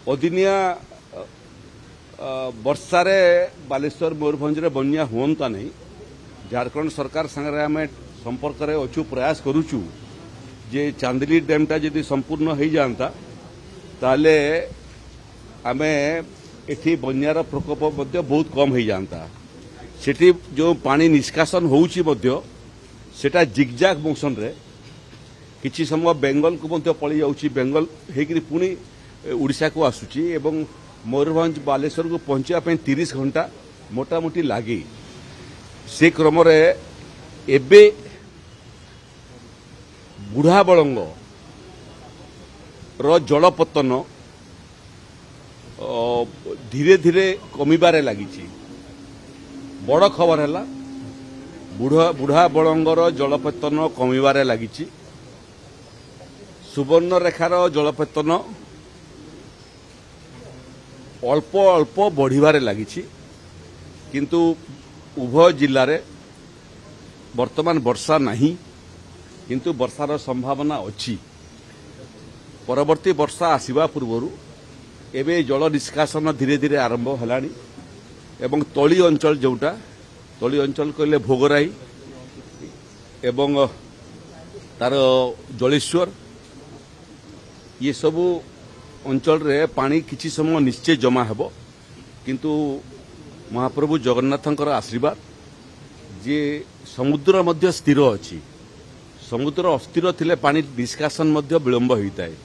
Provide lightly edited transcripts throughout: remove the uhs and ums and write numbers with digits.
अदिनिया वर्षारे बालेश्वर मयूरभंज बन्या हुंता नहीं। झारखंड सरकार संगे आम संपर्क में अच्छु प्रयास करुचु जे चांदली डैमटा जदि संपूर्ण हो जाता ताले आमे एठी बन्यार प्रकोप बहुत कम हो जाता। सेठी जो पानी निष्कासन होउची मध्य सेटा जिगजाग मोशन रे किछि समय बेंगल को मध्य पड़ी जाउची। बेंगल हेकि पुणी उड़ीसा को आसुची एवं मयूरभंज बालेश्वर को पहुंचा 30 घंटा मोटामोटी लगी। से क्रम रे एबे बुढ़ा बलंग रो जलपतन धीरे धीरे कमिबारे लगी। बड़ खबर है बुढ़ा बलंगर जलपतन कमिबारे लगी। सुवर्णरेखार जलपतन अल्प अल्प बढ़िबारे लगी। किंतु उभय जिले में वर्तमान वर्षा नहीं, किंतु वर्षार संभावना अच्छी। परवर्ती वर्षा आसवा पूर्व एवं जल निष्कासन धीरे धीरे आरंभ होलानी एवं तली अंचल जोटा तली अंचल कहले भोगराई एवं तार जलेश्वर ये सबू अंचल रे पानी किछि समय निश्चय जमा हेबो। किंतु महाप्रभु जगन्नाथंकर आशीर्वाद जे समुद्र मध्य स्थिर अछि। समुद्र अस्थिर थिले पानी निष्कासन मध्य विलंब होता है।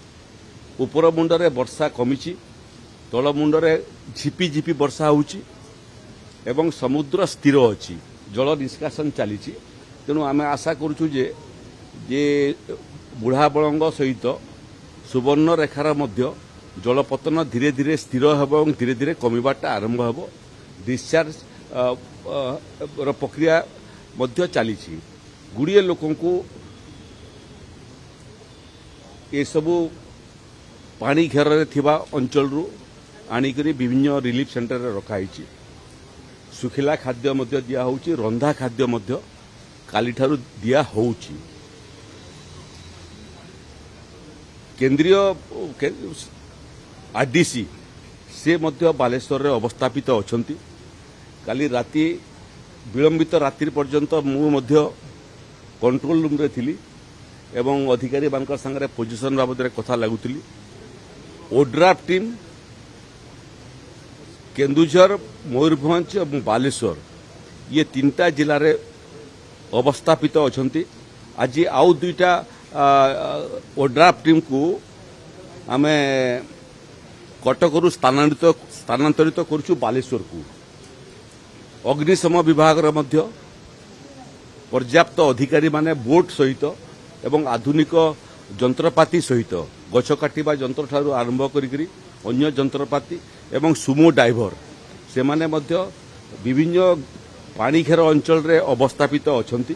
उपर मुंडरे वर्षा कमिछि, तल मुंडरे झिपी झिपी वर्षा होउछि एवं समुद्र स्थिर अछि, जल निष्कासन चलीछि। तेणु आमे आशा करूछु जे बुढ़ा बलंग सहित सुवर्ण रेखार मध्य जलपतन धीरे धीरे स्थिर हेब और धीरे धीरे कमिबाटा आरंभ हेब। डिस्चार्ज प्रक्रिया मध्य चलीछि। गुड़िए लोकों को ये सबू पानी घेर रे थिबा अंचल रु आनिकरी विभिन्न रिलीफ सेंटर रे रखाई। सुखिला खाद्य मध्य दिया होउछि, रंधा खाद्य मध्य काली ठारु दिया होउछि। केंद्रीय आरडीसी से मध्य बालेश्वर रे अवस्थापित अछंती। काली राति विलंबित रात्रि पर्यंत मु मध्य कंट्रोल रूम रे थिली एवं अधिकारी बानकर संगे पोजिशन बाबद रे कथा लागुतिली। ओड्राफ टीम केन्दुझर, मयूरभंज और बालेश्वर ये 3टा जिला रे अवस्थापित अछंती। आज आउ 2टा ओड्राफ टीम को आमे कटकरू स्थानांतरित करूछु बालेश्वर को। अग्निशम विभाग रे मध्य पर्याप्त अधिकारी माने बोट सहित एवं आधुनिक जंत्रपाति सहित गछ काटिबा जंत्र ठारू आरंभ करी अन्य जंत्रपाति एवं सुमो ड्राइवर से माने मध्य विभिन्न पानी घेर अंचल रे अवस्थापित अछंती।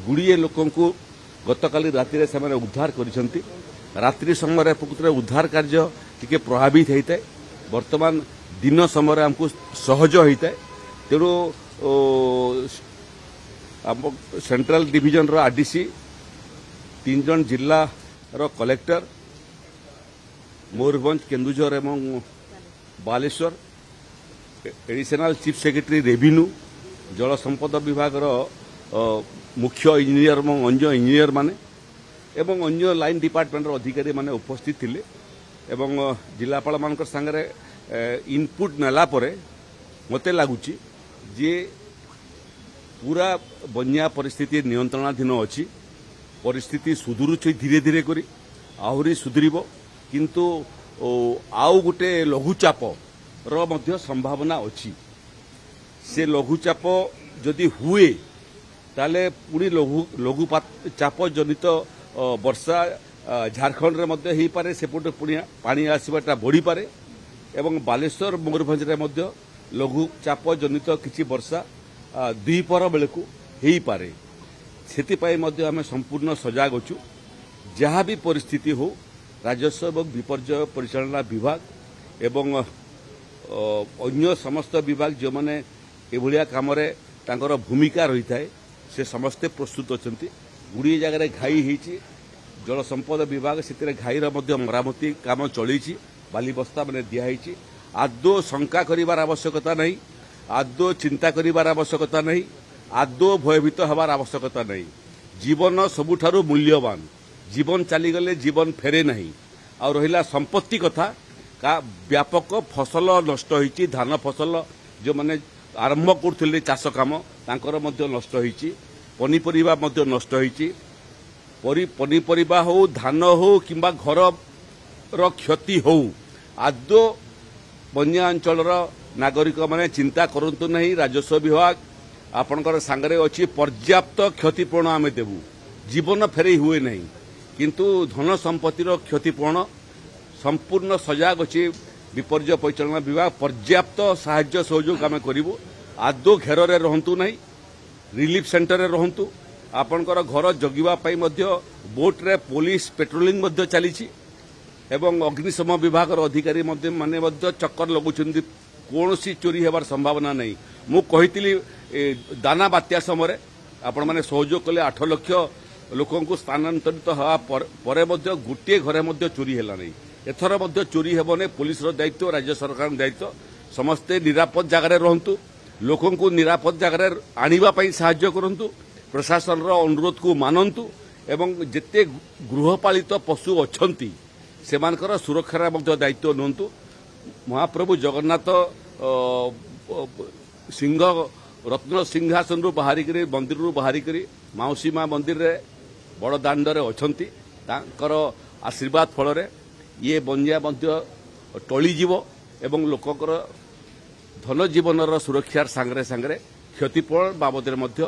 गुड़िए लोकों को गतकाली राति रे से उद्धार करिसंती। रात्रि समय प्रकृत उद्धार कार्य टिके प्रभावित होता है। वर्तमान दिन समय आमको सहज होता है। तेणु सेंट्रल डिविजन रो आरडीसी 3 जन जिला रो कलेक्टर मयूरभंज, केन्दुझर एवं Baleshwar, additional chief secretary revenue, जल संपद विभाग रो मुख्य इंजीनियर एवं अन्य इंजीनियर माने एवं अन्य लाइन डिपार्टमेंट अधिकारी माने उपस्थित थिले एवं जिलापाल मानकर संगे इनपुट नेला परे मते लागुची जे पूरा बन्या परिस्थिति नियंत्रणाधीन अछि। परिस्थिति सुधुरुछि धीरे धीरे करी आहुरी सुधरिबो। किंतु आउ गोटे लघुचाप रो मध्य संभावना अछि। से लघुचाप जदि हुए ताले पुणी लघुचाप जनित वर्षा झारखंड रे मध्य ही पारे, सेपटे पुणी पानी आसीबाटा बढ़ी पारे एवं बालेश्वर मयूरभंज रे मध्य लघुचाप जनित किछि वर्षा द्विपहर बेलू हो पारे। सेतिपाई मध्य आमे संपूर्ण सजाग अछु। जहाँ भी परिस्थिति हो राजस्व एवं विपर्यय परिचालना विभाग एवं अन्य समस्त विभाग जो माने एभलिया कामरे तांकर भूमिका रही थाए से समस्ते प्रस्तुत अछंती। गुड़िए जगह घाई होती जल संपद विभाग से घाईर मरामती काम चली बाली बस्ता मैंने दिखाई आदौ शंका करिवार आवश्यकता नहीं आदौ चिंता करिवार आवश्यकता नहीं आदौ भयभीत हबार आवश्यकता नहीं जीवन सबुठारु मूल्यवान जीवन चलीगले जीवन फेरे नहीं आ रहिला संपत्ति कथा का व्यापक फसल नष्ट होईची धान फसल जो माने आरंभ करथिले चाष काम तांकर मध्य नष्ट होईची पनीपरिबा मध्य नष्ट होईची पनीपरिबा हो धान हो किंबा घर रो क्षति हो आदौ बन्या अंचल नागरिक माने चिंता करंतु नहीं राजस्व विभाग आपणकर सांगरे अच्छी पर्याप्त क्षतिपूरण आमे देबू जीवन फेरे हुए नहीं किंतु धन संपत्तिर क्षतिपूरण संपूर्ण सजाग अच्छी विपर्य परिचालना विभाग पर्याप्त साहाय्य सहयोग आमे करिवु आदौ घेर रे रहंतु नहीं रिलीफ सेंटर रे रहंतु आपणकर घर जगिबा पई मध्य बोट रे पुलिस पेट्रोलिंग मध्य चलीछि एवं अग्निशम विभाग अधिकारी माने मध्य चक्कर लगुछन्ति कौनसी चोरी हेबार संभावना नहीं मु कहितली दाना बात्या समय आपण माने सहयोग कले 8 लाख लोकंकु स्थानांतरित हवा परे मध्य गोटे घरे मध्य चोरी हेला नहीं एथर मध्य चोरी हेबने पुलिस रो दायित्व राज्य सरकार दायित्व समस्ते निरापद जगह रहंतु लोकंकु निरापद जगह आनिबा पई सहाय्य करंतु प्रशासन रो अनुरोध को मानंतु एवं जेते गृहपालित पशु अछंती सेमानकर सुरक्षार मध्य दायित्व नंतु महाप्रभु जगन्नाथ सिंह रत्न सिंहासन रु बाहरिक मंदिर रु बाहरिक माउसी माँ मंदिर रे बड़ दांडरे अछंती तांकर आशीर्वाद फल रे ये बंजा मध्य टळीजीव एवं लोककर धन जीवन सुरक्षार सांगरे सांगरे क्षतिपूरण बाबद मध्य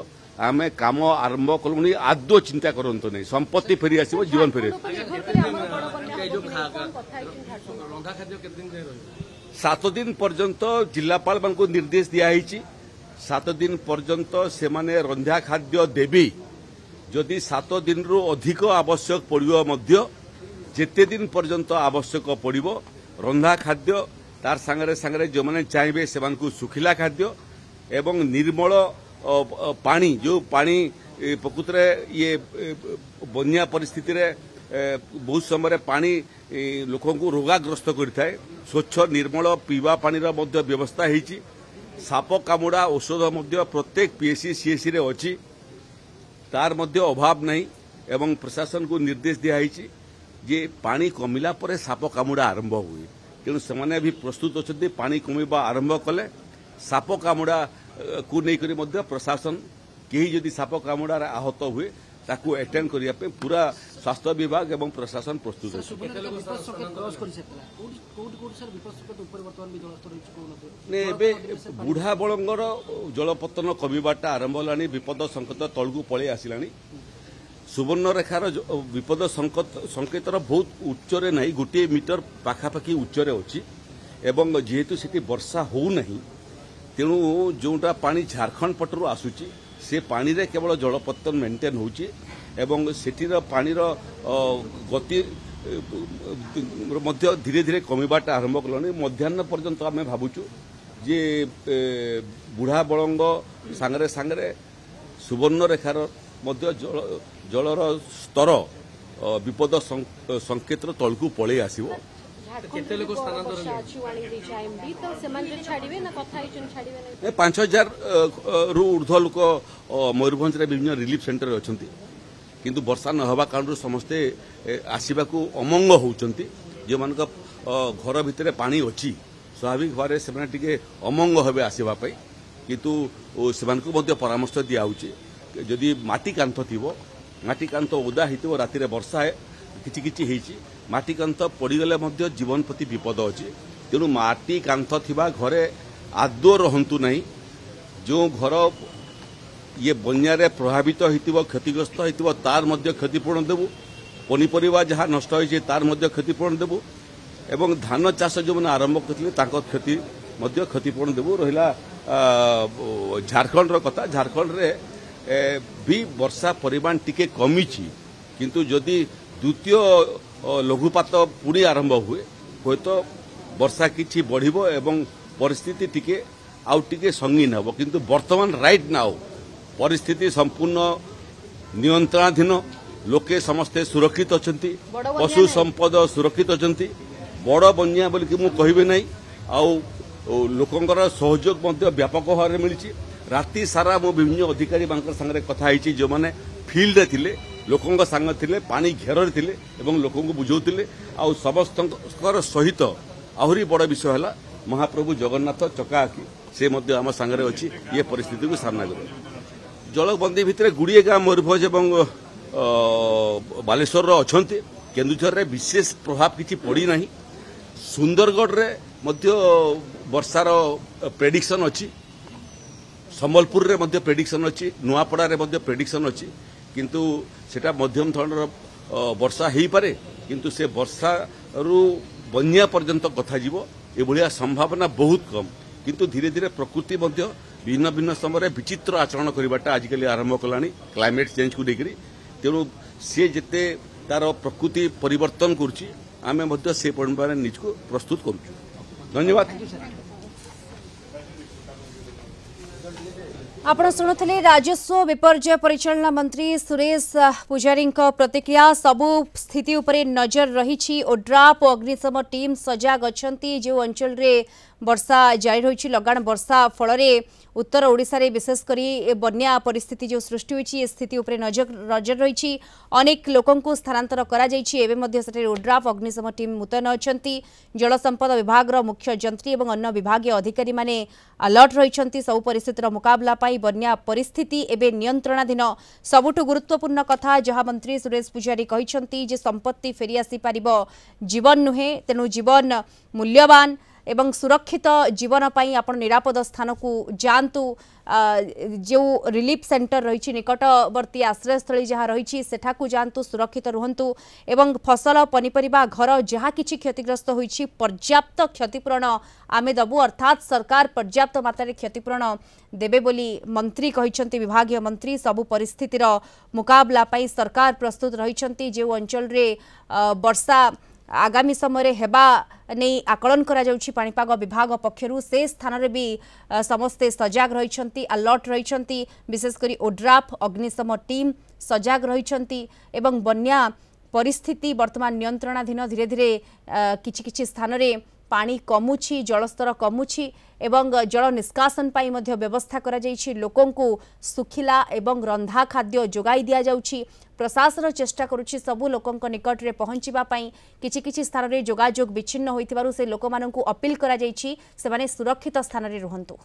आमे काम आरंभ कलुनी आदौ चिंता करंतु नहीं संपत्ति फेरी आसीबो जीवन फेरी 7 दिन पर्यंत जिलापाल मानकु निर्देश दिया हिची 7 दिन पर्यंत से माने रंधा खाद्य देवी जदि 7 दिन रु अधिक आवश्यक पड़िबो मध्य जेते दिन पर्यंत आवश्यक पड़िबो रंधा खाद्य तार सांगरे सांगरे जो माने चाहबे से मानकु सुखिला खाद्य एवं निर्मल पानी जो पानी प्रकृत ये बन्या परिस्थिति रे बहुत समय पानी लोक रोगाग्रस्त करता स्वच्छ निर्मल पीवा पानी मध्य व्यवस्था होती साप कामुड़ा औषध मध्य प्रत्येक पीएससी सीएससी रे अच्छी तार मध्य अभाव नहीं एवं प्रशासन को निर्देश दिखाई जे पानी कमिला परे साप कामुड़ा आरंभ हुए तेणु से भी प्रस्तुत अच्छा पानी कमिबा आरंभ कले साप कामुड़ा को लेकर मध्य प्रशासन कहीं जदि साप कामुड़ा आहत हुए ताकू अटेंड करिया पे पूरा स्वास्थ्य विभाग एवं प्रशासन प्रस्तुत है बुढ़ा बलंगर जलपतन कमिबाटा आरंभ होलानी विपद संकेत तलकू पलि आसिलानी सुवर्णरेखार विपद संकेतर बहुत उच्चरे नहीं गोटे मीटर पाखापाखि उच्चरे अच्छी एवं जेहेतु सेठी वर्षा हो नहीं तेणु जोटा पानी झारखंड पटरू आसूची से पानी रे केवल जलपतन मेंटेन होची एवं सेठीर पानीर गति मध्य धीरे धीरे कमिबाटा आरंभ कलानी मध्याह्न पर्यंत आम भावुचु जे बुढ़ा बलंग सांगरे सांगरे सुवर्णरेखार मध्य जलर स्तर विपद संकेत तलकू पलि आसिबो केते लोक स्थानांतरण 5000 रु ऊर्ध्व लोक मयूरभंज विभिन्न रिलीफ सेंटर अच्छा किंतु वर्षा न हवा कारण समस्ते आसवा अमंग होती जो मान घर भितर पानी अच्छी स्वाभाविक भाव से टे अमंग हे आसवाई किंतु से परामर्श दिखाऊे जदि माटी कांथ थी माटी कांथ ओदा हो राति वर्षा किछि माटी कांथ पड़गले जीवन प्रति विपद अच्छी तेणु माटी कांथ थिबा घरे आदौ रहंतु नहीं जो घर ये बन्या प्रभावित होइतिबो क्षतिग्रस्त होइतिबो तार मध्य क्षतिपूरण देबु पनीपरिबा जहाँ नष्ट होइछे तार मध्य क्षतिपूरण देबु एवं धान चाष जो मैंने आरंभ करथिले ताको क्षति मध्य क्षतिपूरण देबु रहिला झारखंड रो कथा झारखंड रे भी वर्षा परिमाण टिके कमिछि किंतु जदि द्वितीय लघुपात पुणी आरंभ हुए हुए तो वर्षा किछि बढ़िबो एवं परिस्थिति टिके आउ टिके संगीन हबो किंतु वर्तमान राइट नाउ परिस्थिति संपूर्ण नियंत्रणाधीन लोके समस्ते सुरक्षित अछंती पशु संपद सुरक्षित अछंती बड़ बन्या बोल कि कहबे नहीं आउ लोकंकर सहयोग मध्य व्यापक भाव में मिली राति सारा मो विभिन्न अधिकारी संगे कथा जो मैंने फिल्ड थिले लोकों संग थिले पानी घेर थिले एवं लोकों को बुझाउथिले आ समस्त सहित आहरी बड़ विषय है महाप्रभु जगन्नाथ चकाआखि से मध्य आम सांगरे अच्छी ये परिस्थिति को सामना कर जलबंदी भितर गुड़िए गाँ मयूरभंज एवं बालेश्वर अच्छा केन्दुझर रे विशेष प्रभाव किसी पड़ी नहीं सुंदरगढ़ रे मध्य वर्षार प्रेडिक्शन अच्छी संबलपुर रे मध्य प्रेडिक्शन अच्छी नुआपड़ा रे मध्य प्रेडिक्शन अच्छी किंतु सेटा मध्यम धरणर वर्षा हो पारे किंतु से वर्षा रु बन्या पर्यंत कथा जीवो एभलिया संभावना बहुत कम किंतु धीरे धीरे प्रकृति मध्य भिन्न भिन्न समय विचित्र आचरण करवाटा आजिकल आरंभ कलानी क्लाइमेट चेंज को लेकर तेणु सी जिते तार प्रकृति परिवर्तन करुच्ची आमे मध्य से परिमाण निज को प्रस्तुत करुचु। धन्यवाद। आपण शुणुले राजस्व विपर्यय परिचालना मंत्री सुरेश पुजारी प्रतिक्रिया सबु स्थिति उपरे नजर रही ओड्राफ और अग्निशम टीम सजग अच्छा जो अंचल रे वर्षा जारी रही लगाण वर्षा फल उत्तर ओडिशा रे विशेषकर बन्या परिस्थिति जो सृष्टि होती स्थिति उपरे नजर रही अनेक लोकों को स्थानांतर करा ओड्राफ अग्निशम टीम मुतयन अच्छा जल संपद विभाग मुख्य जंत्री और अन्य विभाग अधिकारी माने अलर्ट रही सब परिस्थितिर मुकाबला पाई बन्या परिस्थिति एवं नियंत्रणाधीन सबुठ गुरुत्वपूर्ण कथा जहाँ मंत्री सुरेश पुजारी कहते संपत्ति फेरी आसी पारिबो जीवन नुहे तेणु जीवन मूल्यवान एवं सुरक्षित जीवन पाई आपण निरापद स्थान को जातु जो रिलीफ सेंटर रही निकटवर्ती आश्रयस्थली जहाँ रही सेठाकू जातु सुरक्षित रुहतु एवं फसल पनीपरिबा घर जहाँ किछि क्षतिग्रस्त होइछि पर्याप्त क्षतिपूरण आमे दबु अर्थात सरकार पर्याप्त मात्रा क्षतिपूरण देबे बोली मंत्री कहिसंती विभागीय मंत्री सबु परिस्थितिर मुकाबला पाई सरकार प्रस्तुत रहिसंती जो अंचल रे वर्षा आगामी समय हेबा नहीं आकलन करा जाउछि पाणीपाग विभाग पक्षरु से स्थान रे भी समस्ते सजग रहिसंती अलर्ट रहिसंती विशेषकर ओड्राफ अग्निशम टीम सजग रहिसंती एवं बन्या परिस्थिति वर्तमान नियंत्रणाधीन धीरे धीरे किछि किछि स्थान रे पानी कमुछि जलस्तर कमुछि एवं जल निष्कासन पाई मध्य व्यवस्था करा जाइछि लोकों को सुखिला एवं रंधा खाद्य जोगाई दिया जाउछि प्रशासन चेष्टा करुछि सबु लोकों निकट रे पहुंचीबा पाई किछि किछि स्थान रे जोगाजोग विच्छिन्न होइतिबारु से लोकमानंकु अपील करा जाइछि सेमाने सुरक्षित स्थान रे रुहंतु।